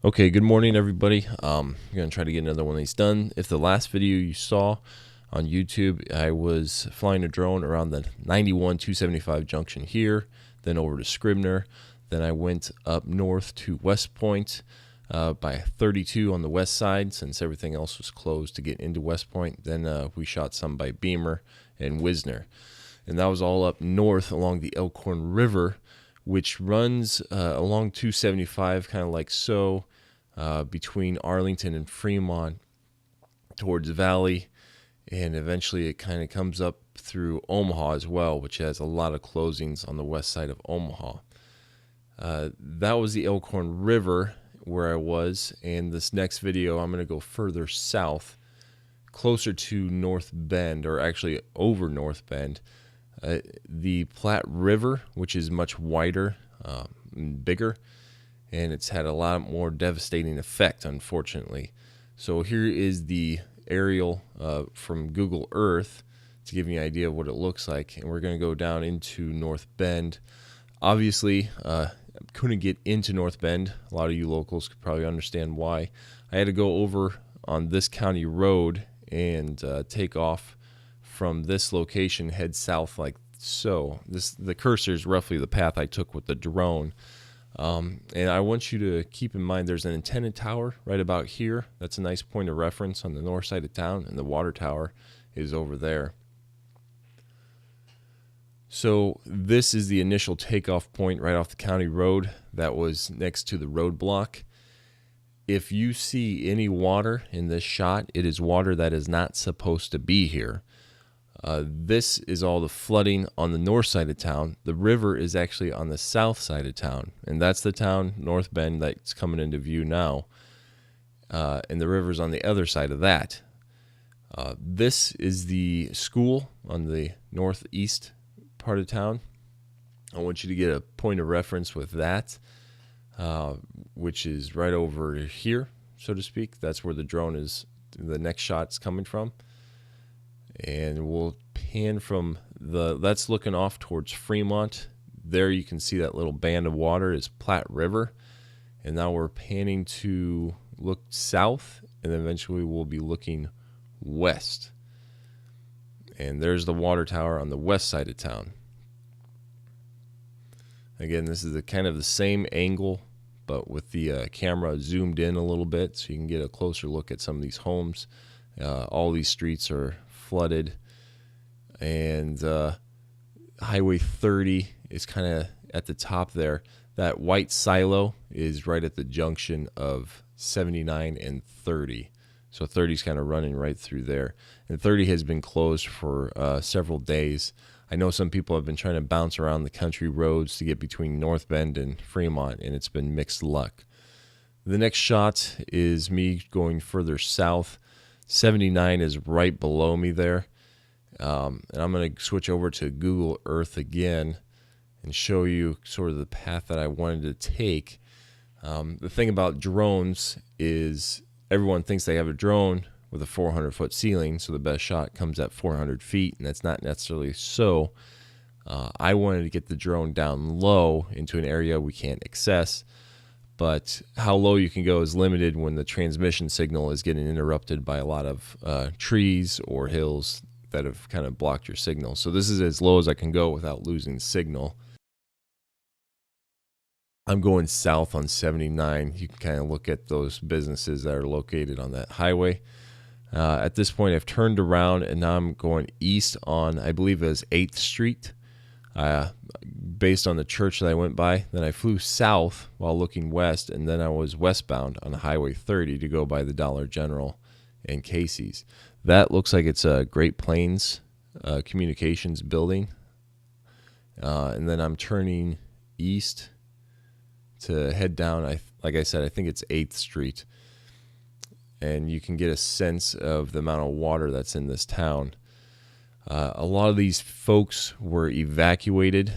Okay, good morning, everybody. I'm going to try to get another one of these done. If the last video you saw on YouTube, I was flying a drone around the 91-275 junction here, then over to Scribner. Then I went up north to West Point by 32 on the west side, since everything else was closed to get into West Point. Then we shot some by Beamer and Wisner. And that was all up north along the Elkhorn River, which runs along 275, kind of like so, between Arlington and Fremont towards Valley, and eventually it kind of comes up through Omaha as well, which has a lot of closings on the west side of Omaha. That was the Elkhorn River where I was, and this next video I'm going to go further south, closer to North Bend, or actually over North Bend. The Platte River, which is much wider and bigger, and it's had a lot more devastating effect, unfortunately. So here is the aerial from Google Earth to give you an idea of what it looks like, and we're going to go down into North Bend. Obviously, couldn't get into North Bend. A lot of you locals could probably understand why. I had to go over on this county road and take off from this location, head south like so. The cursor is roughly the path I took with the drone. And I want you to keep in mind there's an antenna tower right about here. That's a nice point of reference on the north side of town, and the water tower is over there. So this is the initial takeoff point right off the county road that was next to the roadblock. If you see any water in this shot, it is water that is not supposed to be here. This is all the flooding on the north side of town. The river is actually on the south side of town, and that's the town, North Bend, that's coming into view now. And the river's on the other side of that. This is the school on the northeast part of town. I want you to get a point of reference with that, which is right over here, so to speak. That's where the drone is, the next shot's coming from. And we'll pan from that's looking off towards Fremont. There you can see that little band of water is Platte River. And now we're panning to look south, and eventually we'll be looking west. And there's the water tower on the west side of town. Again, this is kind of the same angle, but with the camera zoomed in a little bit so you can get a closer look at some of these homes. All these streets are flooded, and Highway 30 is kind of at the top there. That white silo is right at the junction of 79 and 30. So 30 is kind of running right through there. And 30 has been closed for several days. I know some people have been trying to bounce around the country roads to get between North Bend and Fremont, and it's been mixed luck. The next shot is me going further south. 79 is right below me there. And I'm going to switch over to Google Earth again and show you sort of the path that I wanted to take. The thing about drones is everyone thinks they have a drone with a 400-foot ceiling, so the best shot comes at 400 feet, and that's not necessarily so. I wanted to get the drone down low into an area we can't access, but how low you can go is limited when the transmission signal is getting interrupted by a lot of trees or hills that have kind of blocked your signal. So this is as low as I can go without losing signal. I'm going south on 79. You can kind of look at those businesses that are located on that highway. At this point, I've turned around, and now I'm going east on, I believe it was 8th Street. Based on the church that I went by. Then I flew south while looking west, and then I was westbound on Highway 30 to go by the Dollar General and Casey's. That looks like it's a Great Plains Communications building. And then I'm turning east to head down. Like I said, I think it's 8th Street. And you can get a sense of the amount of water that's in this town. A lot of these folks were evacuated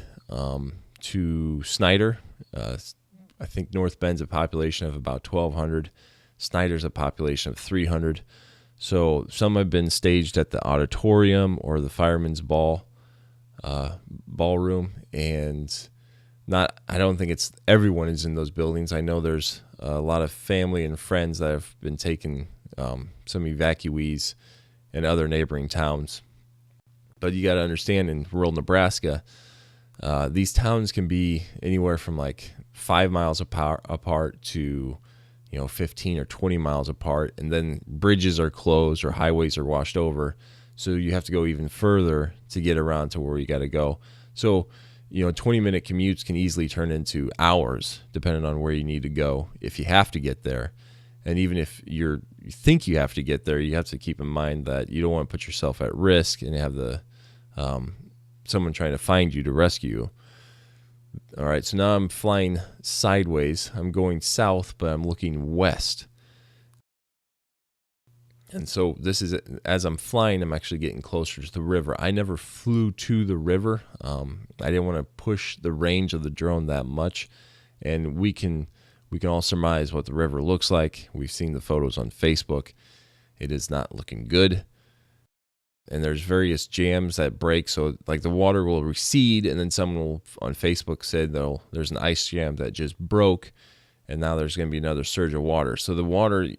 to Snyder. I think North Bend's a population of about 1,200. Snyder's a population of 300. So some have been staged at the auditorium or the fireman's ballroom, and I don't think it's everyone is in those buildings. I know there's a lot of family and friends that have been taking some evacuees in other neighboring towns. But you got to understand, in rural Nebraska, these towns can be anywhere from like 5 miles apart to 15 or 20 miles apart, and then bridges are closed or highways are washed over, so you have to go even further to get around to where you got to go. So 20-minute commutes can easily turn into hours depending on where you need to go if you have to get there. And even if you think you have to get there, you have to keep in mind that you don't want to put yourself at risk and have someone trying to find you to rescue you. All right, so now I'm flying sideways. I'm going south, but I'm looking west. And so this is, as I'm flying, I'm actually getting closer to the river. I never flew to the river. I didn't want to push the range of the drone that much. And we can all surmise what the river looks like. We've seen the photos on Facebook. It is not looking good. And there's various jams that break, so like the water will recede, and then someone will, on Facebook, said there's an ice jam that just broke, and now there's going to be another surge of water. So the water,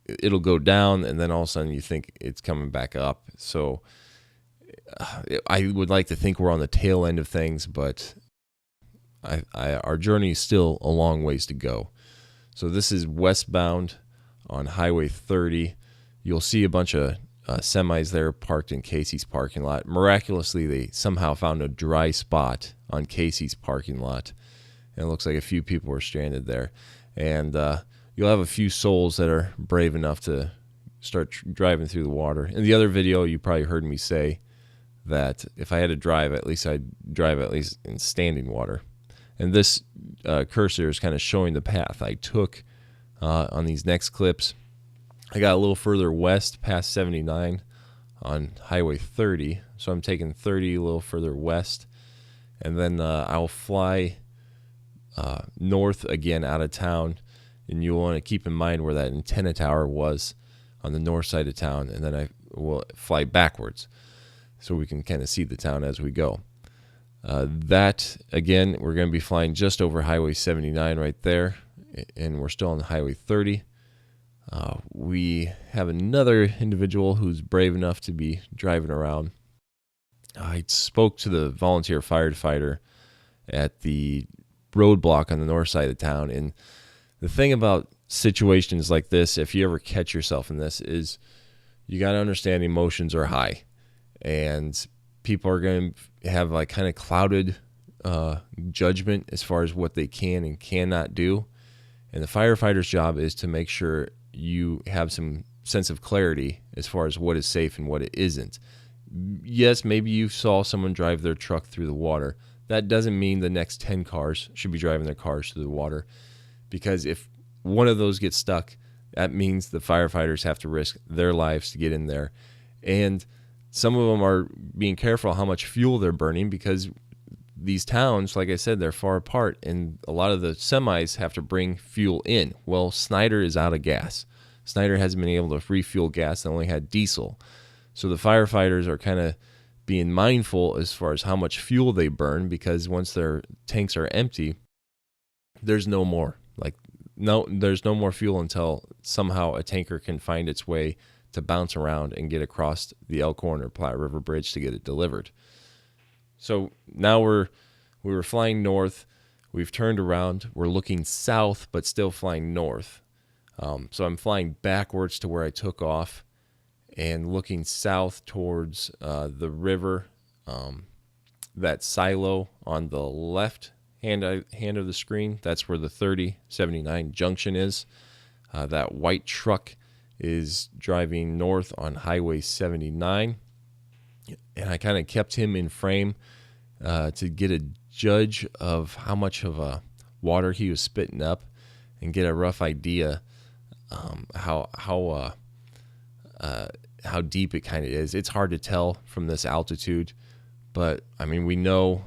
it'll go down, and then all of a sudden you think it's coming back up. So I would like to think we're on the tail end of things, but our journey is still a long ways to go. So this is westbound on Highway 30. You'll see a bunch of semis there parked in Casey's parking lot. Miraculously, they somehow found a dry spot on Casey's parking lot, and it looks like a few people were stranded there. And you'll have a few souls that are brave enough to start driving through the water. In the other video, you probably heard me say that if I had to drive, at least I'd drive at least in standing water. And this cursor is kind of showing the path I took on these next clips. I got a little further west past 79 on Highway 30, so I'm taking 30 a little further west, and then I'll fly north again out of town, and you'll want to keep in mind where that antenna tower was on the north side of town, and then I will fly backwards so we can kind of see the town as we go. That, again, we're going to be flying just over Highway 79 right there, and we're still on Highway 30. We have another individual who's brave enough to be driving around. I spoke to the volunteer firefighter at the roadblock on the north side of town, and the thing about situations like this, if you ever catch yourself in this, is you got to understand emotions are high, and people are going to have like kind of clouded judgment as far as what they can and cannot do. And the firefighter's job is to make sure you have some sense of clarity as far as what is safe and what it isn't. Yes, maybe you saw someone drive their truck through the water. That doesn't mean the next 10 cars should be driving their cars through the water, because if one of those gets stuck, that means the firefighters have to risk their lives to get in there. And some of them are being careful how much fuel they're burning, because these towns, like I said, they're far apart, and a lot of the semis have to bring fuel in. Well, Snyder is out of gas. Snyder hasn't been able to refuel gas. They only had diesel. So the firefighters are kind of being mindful as far as how much fuel they burn, because once their tanks are empty, there's no more. There's no more fuel until somehow a tanker can find its way to bounce around and get across the Elkhorn or Platte River Bridge to get it delivered. So now we were flying north. We've turned around. We're looking south, but still flying north. So I'm flying backwards to where I took off and looking south towards the river. That silo on the left hand of the screen, that's where the 3079 junction is. That white truck is driving north on Highway 79. And I kind of kept him in frame to get a judge of how much of water he was spitting up and get a rough idea how deep it kind of is. It's hard to tell from this altitude, but I mean we know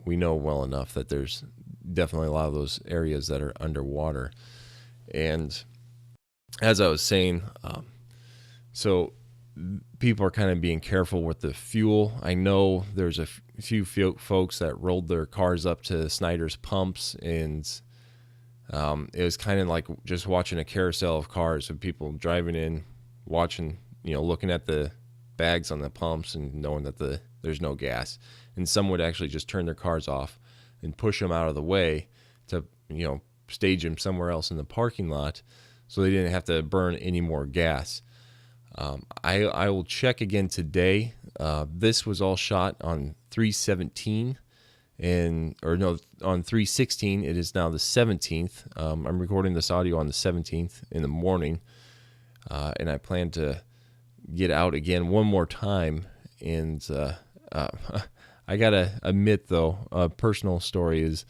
well enough that there's definitely a lot of those areas that are underwater. And as I was saying, so people are kind of being careful with the fuel. I know there's a few folks that rolled their cars up to Snyder's pumps and It was kind of like just watching a carousel of cars of people driving in, watching, looking at the bags on the pumps and knowing that there's no gas. And some would actually just turn their cars off and push them out of the way to, stage them somewhere else in the parking lot so they didn't have to burn any more gas. I will check again today. This was all shot on 3/17 on 3/16. It is now the 17th. I'm recording this audio on the 17th in the morning, and I plan to get out again one more time. And I gotta admit, though, a personal story is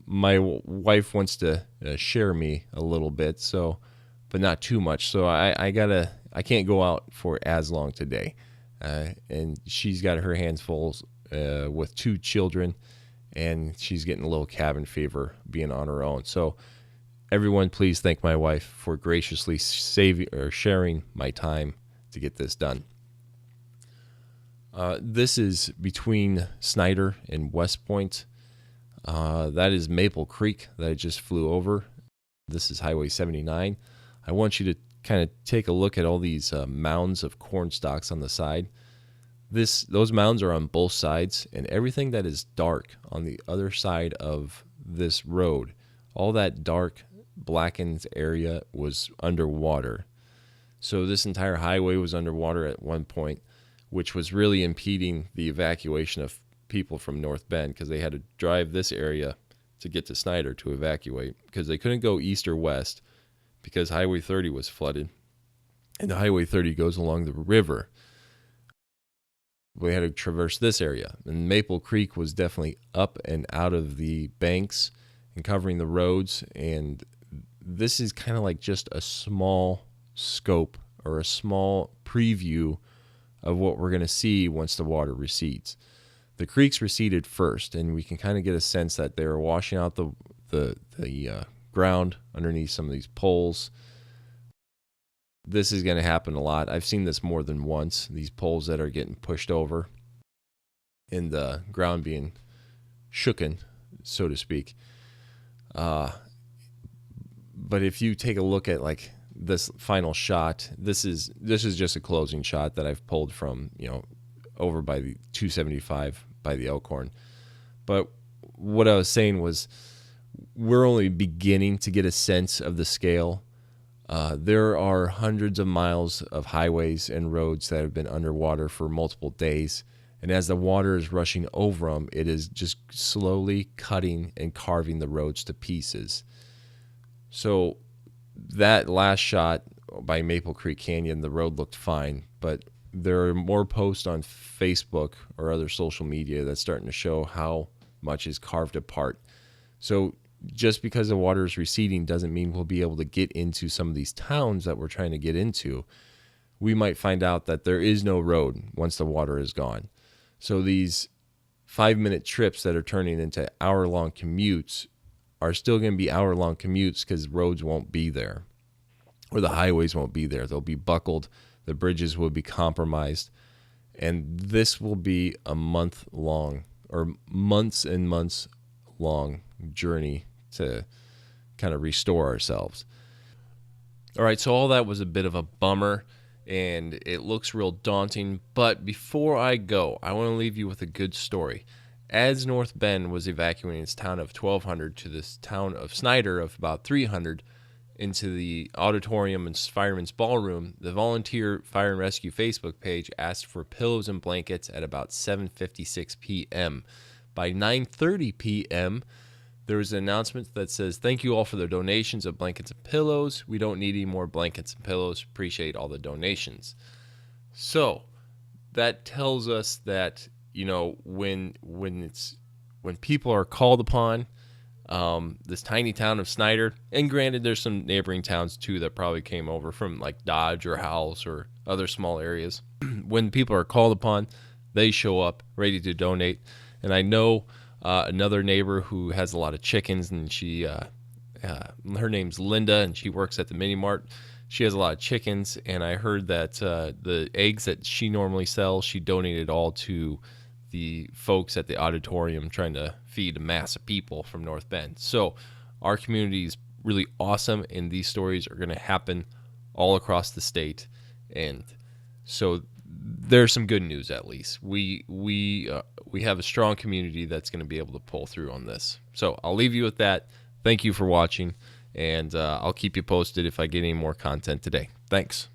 my wife wants to share me a little bit, so, but not too much. So I can't go out for as long today, and she's got her hands full with 2 children, and she's getting a little cabin fever being on her own. So everyone, please thank my wife for graciously sharing my time to get this done. This is between Snyder and West Point. That is Maple Creek that I just flew over. This is Highway 79. I want you to kind of take a look at all these mounds of corn stalks on the side. Those mounds are on both sides, and everything that is dark on the other side of this road, all that dark blackened area was underwater. So this entire highway was underwater at one point, which was really impeding the evacuation of people from North Bend, because they had to drive this area to get to Snyder to evacuate, because they couldn't go east or west because Highway 30 was flooded, and the Highway 30 goes along the river. We had to traverse this area, and Maple Creek was definitely up and out of the banks and covering the roads, and this is kind of like just a small scope or a small preview of what we're going to see once the water recedes. The creeks receded first, and we can kind of get a sense that they're washing out the ground underneath some of these poles. This is going to happen a lot. I've seen this more than once, these poles that are getting pushed over and the ground being shooken, so to speak. But if you take a look at like this final shot, this is just a closing shot that I've pulled from, over by the 275 by the Elkhorn. But what I was saying was, we're only beginning to get a sense of the scale. There are hundreds of miles of highways and roads that have been underwater for multiple days. And as the water is rushing over them, it is just slowly cutting and carving the roads to pieces. So that last shot by Maple Creek Canyon, the road looked fine, but there are more posts on Facebook or other social media that's starting to show how much is carved apart. So just because the water is receding doesn't mean we'll be able to get into some of these towns that we're trying to get into. We might find out that there is no road once the water is gone. So these 5-minute trips that are turning into hour-long commutes are still going to be hour-long commutes because roads won't be there, or the highways won't be there. They'll be buckled. The bridges will be compromised. And this will be a month-long, or months and months-long journey to kind of restore ourselves. All right, so all that was a bit of a bummer, and it looks real daunting. But before I go, I want to leave you with a good story. As North Bend was evacuating its town of 1,200 to this town of Snyder of about 300 into the auditorium and fireman's ballroom, the volunteer fire and rescue Facebook page asked for pillows and blankets at about 7:56 p.m. By 9:30 p.m., there was an announcement that says, "Thank you all for the donations of blankets and pillows. We don't need any more blankets and pillows. Appreciate all the donations." So that tells us that, when people are called upon, this tiny town of Snyder, and granted there's some neighboring towns too that probably came over from like Dodge or Howells or other small areas. When people are called upon, they show up ready to donate. And I know another neighbor who has a lot of chickens, and she her name's Linda, and she works at the mini mart. She has a lot of chickens, and I heard that the eggs that she normally sells, she donated all to the folks at the auditorium trying to feed a mass of people from North Bend. So Our community is really awesome, and these stories are going to happen all across the state. And so there's some good news, at least. We have a strong community that's going to be able to pull through on this. So I'll leave you with that. Thank you for watching, and I'll keep you posted if I get any more content today. Thanks.